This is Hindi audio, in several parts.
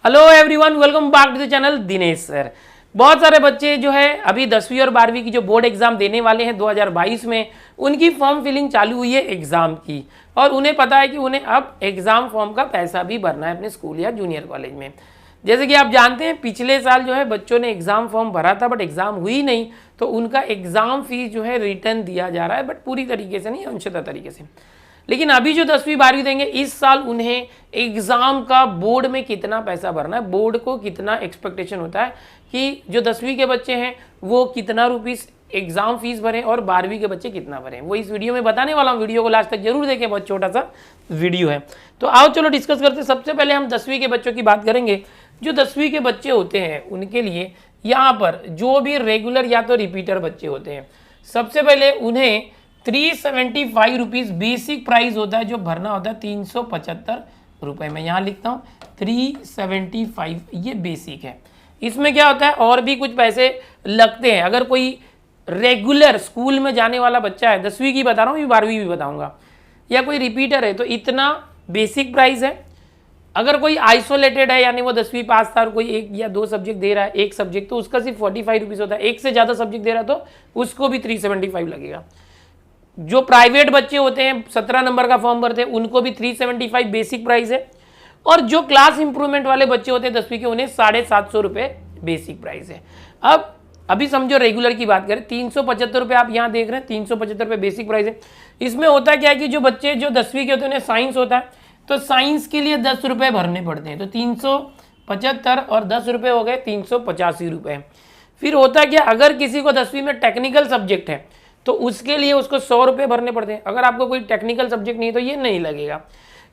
Hello everyone, welcome back to the channel Dinesh sir. बहुत सारे बच्चे जो है अभी 10वीं और 12वीं की जो बोर्ड एग्जाम देने वाले हैं 2022 में, उनकी फॉर्म फिलिंग चालू हुई है एग्जाम की, और उन्हें पता है कि उन्हें अब एग्जाम फॉर्म का पैसा भी भरना है अपने स्कूल या जूनियर कॉलेज में। जैसे कि आप जानते हैं पिछले साल जो है बच्चों ने एग्जाम फॉर्म भरा था बट एग्जाम हुई नहीं, तो उनका एग्जाम फीस जो है रिटर्न दिया जा रहा है, बट पूरी तरीके से नहीं, अंशतः तरीके से। लेकिन अभी जो 10वीं 12वीं देंगे इस साल उन्हें एग्जाम का बोर्ड में कितना पैसा भरना है, बोर्ड को कितना एक्सपेक्टेशन होता है कि जो 10वीं के बच्चे हैं वो कितना रुपीस एग्जाम फीस भरें और 12वीं के बच्चे कितना भरें, वो इस वीडियो में बताने वाला हूँ। वीडियो को लास्ट तक जरूर देखें, बहुत छोटा सा वीडियो है। तो आओ चलो डिस्कस करते हैं। सबसे पहले हम 10वीं के बच्चों की बात करेंगे। जो 10वीं के बच्चे होते हैं उनके लिए यहाँ पर जो भी रेगुलर या तो रिपीटर बच्चे होते हैं, सबसे पहले उन्हें 375 रुपीज़ बेसिक प्राइस होता है जो भरना होता है 375 रुपये। मैं यहाँ लिखता हूँ 375, ये बेसिक है। इसमें क्या होता है और भी कुछ पैसे लगते हैं। अगर कोई रेगुलर स्कूल में जाने वाला बच्चा है, 10वीं की बता रहा हूँ, 12वीं भी बताऊँगा, या कोई रिपीटर है तो इतना बेसिक प्राइस है। अगर कोई आइसोलेटेड है यानी वो 10वीं पास था और कोई एक या दो सब्जेक्ट दे रहा है, एक सब्जेक्ट, तो उसका सिर्फ 45 रुपीज़ होता है। एक से ज़्यादा सब्जेक्ट दे रहा है तो उसको भी 375 लगेगा। जो प्राइवेट बच्चे होते हैं 17 नंबर का फॉर्म भरते हैं उनको भी 375 बेसिक प्राइस है, और जो क्लास इंप्रूवमेंट वाले बच्चे होते हैं 10वीं के उन्हें 750 रुपये बेसिक प्राइस है। अब अभी समझो रेगुलर की बात करें, 375 रुपये आप यहाँ देख रहे हैं, 375 रुपये बेसिक प्राइस है। इसमें होता क्या है कि जो बच्चे जो 10वीं के होते हैं उन्हें साइंस होता है, तो साइंस के लिए 10 रुपये भरने पड़ते हैं, तो 375 और 10 रुपये हो गए 385 रुपये। फिर होता क्या, अगर किसी को 10वीं में टेक्निकल सब्जेक्ट है तो उसके लिए उसको 100 रुपये भरने पड़ते हैं। अगर आपको कोई टेक्निकल सब्जेक्ट नहीं है तो ये नहीं लगेगा।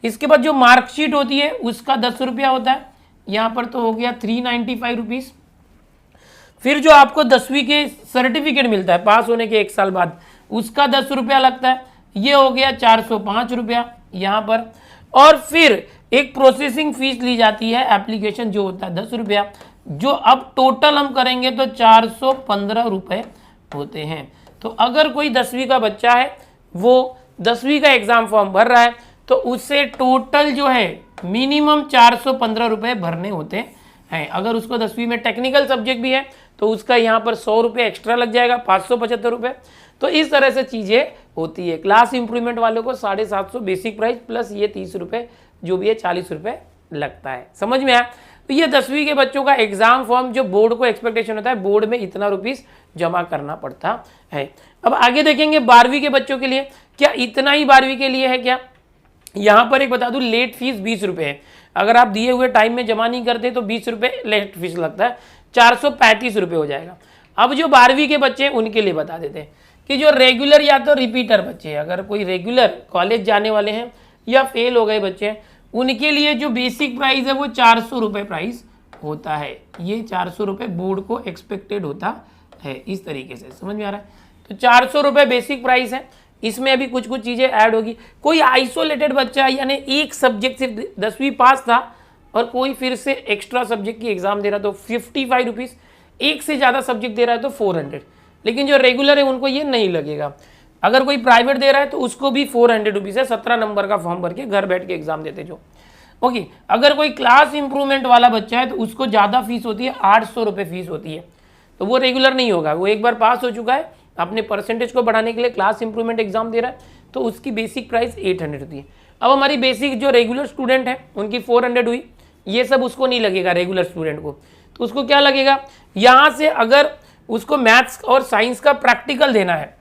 इसके बाद जो मार्कशीट होती है उसका 10 रुपया होता है, यहाँ पर तो हो गया 395 रुपीज़। फिर जो आपको 10वीं के सर्टिफिकेट मिलता है पास होने के 1 साल बाद, उसका 10 रुपया लगता है, ये हो गया 405 रुपया यहाँ पर। और फिर एक प्रोसेसिंग फीस ली जाती है, एप्लीकेशन जो होता है 10 रुपया, जो अब टोटल हम करेंगे तो 415 रुपये होते हैं। तो अगर कोई 10वीं का बच्चा है वो 10वीं का एग्जाम फॉर्म भर रहा है तो उससे टोटल जो है मिनिमम 415 रुपये भरने होते हैं। अगर उसको 10वीं में टेक्निकल सब्जेक्ट भी है तो उसका यहाँ पर 100 रुपये एक्स्ट्रा लग जाएगा, 575 रुपये। तो इस तरह से चीज़ें होती है। क्लास इंप्रूवमेंट वालों को 750 बेसिक प्राइस प्लस ये 30 रुपये जो भी है 40 रुपये लगता है। समझ में आया? तो ये 10वीं के बच्चों का एग्जाम फॉर्म जो बोर्ड को एक्सपेक्टेशन होता है, बोर्ड में इतना रुपीस जमा करना पड़ता है। अब आगे देखेंगे 12वीं के बच्चों के लिए, क्या इतना ही 12वीं के लिए है क्या? यहाँ पर एक बता दूं, लेट फीस 20 रुपये है। अगर आप दिए हुए टाइम में जमा नहीं करते तो 20 रुपये लेट फीस लगता है, 435 रुपये हो जाएगा। अब जो 12वीं के बच्चे हैं उनके लिए बता देते हैं कि जो रेगुलर या तो रिपीटर बच्चे हैं, अगर कोई रेगुलर कॉलेज जाने वाले हैं या फेल हो गए बच्चे हैं, उनके लिए जो बेसिक प्राइस है वो 400 रुपये प्राइस होता है। ये 400 रुपये बोर्ड को एक्सपेक्टेड होता है। इस तरीके से समझ में आ रहा है? तो 400 रुपये बेसिक प्राइस है। इसमें अभी कुछ कुछ चीज़ें ऐड होगी। कोई आइसोलेटेड बच्चा है यानी एक सब्जेक्ट सिर्फ 10वीं पास था और कोई फिर से एक्स्ट्रा सब्जेक्ट की एग्जाम दे रहा तो 55 रुपीज़, एक से ज़्यादा सब्जेक्ट दे रहा है तो 400। लेकिन जो रेगुलर है उनको ये नहीं लगेगा। अगर कोई प्राइवेट दे रहा है तो उसको भी 400 रुपीज़ है, 17 नंबर का फॉर्म भर के घर बैठ के एग्जाम देते जो। ओके, अगर कोई क्लास इंप्रूवमेंट वाला बच्चा है तो उसको ज़्यादा फीस होती है, 800 रुपये फीस होती है। तो वो रेगुलर नहीं होगा, वो एक बार पास हो चुका है, अपने परसेंटेज को बढ़ाने के लिए क्लास इंप्रूवमेंट एग्जाम दे रहा है, तो उसकी बेसिक प्राइस 800 होती है। अब हमारी बेसिक जो रेगुलर स्टूडेंट है उनकी 400 हुई, ये सब उसको नहीं लगेगा रेगुलर स्टूडेंट को। तो उसको क्या लगेगा, यहाँ से अगर उसको मैथ्स और साइंस का प्रैक्टिकल देना है,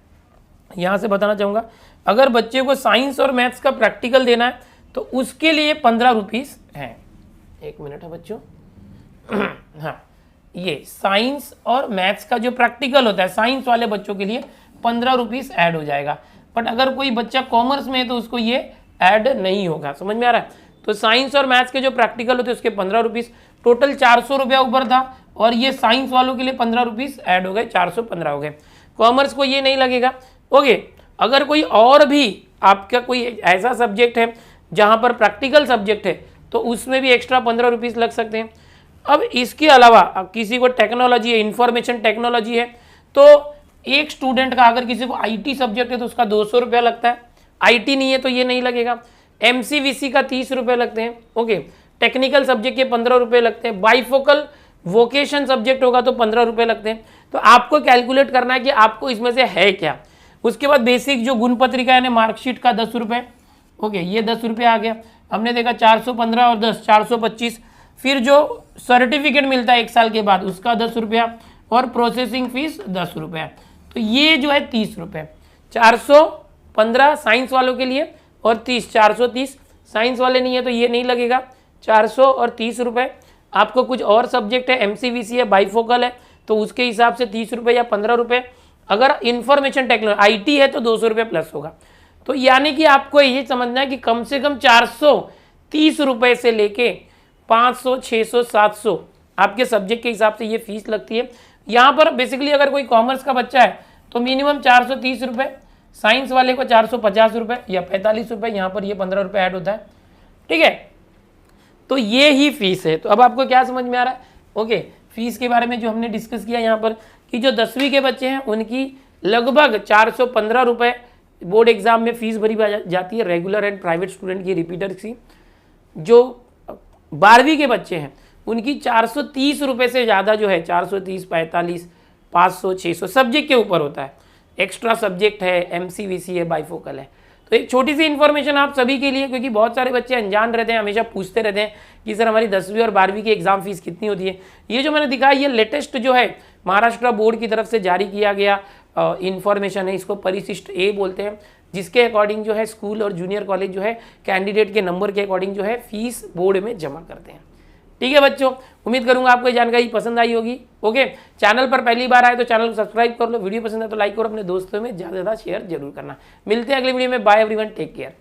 यहाँ से बताना चाहूँगा, अगर बच्चे को साइंस और मैथ्स का प्रैक्टिकल देना है तो उसके लिए 15 रुपीज़ है। 1 मिनट है बच्चों। हाँ, ये साइंस और मैथ्स का जो प्रैक्टिकल होता है साइंस वाले बच्चों के लिए 15 रुपीज़ ऐड हो जाएगा। बट अगर कोई बच्चा कॉमर्स में है तो उसको ये ऐड नहीं होगा। समझ में आ रहा है? तो साइंस और मैथ्स के जो प्रैक्टिकल होते हैं उसके 15 रुपीज़, टोटल 400 रुपया ऊपर था, और ये साइंस वालों के लिए 15 रुपीज़ ऐड हो गए, 415 हो गए। कॉमर्स को ये नहीं लगेगा। ओके, अगर कोई और भी आपका कोई ऐसा सब्जेक्ट है जहाँ पर प्रैक्टिकल सब्जेक्ट है तो उसमें भी एक्स्ट्रा 15 रुपीज़ लग सकते हैं। अब इसके अलावा किसी को टेक्नोलॉजी है, इंफॉर्मेशन टेक्नोलॉजी है, तो एक स्टूडेंट का अगर किसी को आईटी सब्जेक्ट है तो उसका 200 रुपया लगता है। आईटी नहीं है तो ये नहीं लगेगा। एमसीवीसी का 30 रुपये लगते हैं। ओके, टेक्निकल सब्जेक्ट के 15 रुपये लगते हैं, बाइफोकल वोकेशन सब्जेक्ट होगा तो 15 रुपये लगते हैं। तो आपको कैलकुलेट करना है कि आपको इसमें से है क्या। उसके बाद बेसिक जो गुण पत्रिका यानी मार्कशीट का 10 रुपये, ओके ये 10 रुपये आ गया। हमने देखा 415 और 10 425। फिर जो सर्टिफिकेट मिलता है 1 साल के बाद उसका 10 रुपया और प्रोसेसिंग फीस 10 रुपया। तो ये जो है 30 रुपये। 415 साइंस वालों के लिए और 30 430 साइंस वाले नहीं है तो ये नहीं लगेगा। 400 और 30 रुपये। आपको कुछ और सब्जेक्ट है, MCVC है, बाइफोकल है, तो उसके हिसाब से 30 रुपये या 15 रुपये। अगर इंफॉर्मेशन टेक्नोलॉजी IT है तो 200 रुपये प्लस होगा। तो यानी कि आपको ये समझना है कि कम से कम 430 रुपये से लेके 500 600 700 आपके सब्जेक्ट के हिसाब से ये फीस लगती है। यहाँ पर बेसिकली अगर कोई कॉमर्स का बच्चा है तो मिनिमम 430 रुपये, साइंस वाले को 450 रुपये या 45 रुपये, यहाँ पर ये 15 रुपये ऐड होता है। ठीक है, तो ये ही फीस है। तो अब आपको क्या समझ में आ रहा है? ओके, फीस के बारे में जो हमने डिस्कस किया यहाँ पर कि जो 10वीं के बच्चे हैं उनकी लगभग 415 रुपये बोर्ड एग्जाम में फीस भरी जाती है, रेगुलर एंड प्राइवेट स्टूडेंट की, रिपीटर की। जो 12वीं के बच्चे हैं उनकी 430 रुपये से ज़्यादा जो है 430 45 500 600 सब्जेक्ट के ऊपर होता है। एक्स्ट्रा सब्जेक्ट है, MCVC है, बाइफोकल है। तो एक छोटी सी इन्फॉर्मेशन आप सभी के लिए, क्योंकि बहुत सारे बच्चे अनजान रहते हैं, हमेशा पूछते रहते हैं कि सर हमारी 10वीं और 12वीं की एग्जाम फीस कितनी होती है। ये जो मैंने दिखाया ये लेटेस्ट जो है महाराष्ट्र बोर्ड की तरफ से जारी किया गया इन्फॉर्मेशन है। इसको परिशिष्ट A बोलते हैं, जिसके अकॉर्डिंग जो है स्कूल और जूनियर कॉलेज जो है कैंडिडेट के नंबर के अकॉर्डिंग जो है फीस बोर्ड में जमा करते हैं। ठीक है बच्चों, उम्मीद करूंगा आपको ये जानकारी पसंद आई होगी। ओके, चैनल पर पहली बार आए तो चैनल को सब्सक्राइब कर लो, वीडियो पसंद है तो लाइक करो, अपने दोस्तों में ज़्यादा से ज़्यादा शेयर जरूर करना। मिलते हैं अगले वीडियो में। Bye everyone, take care.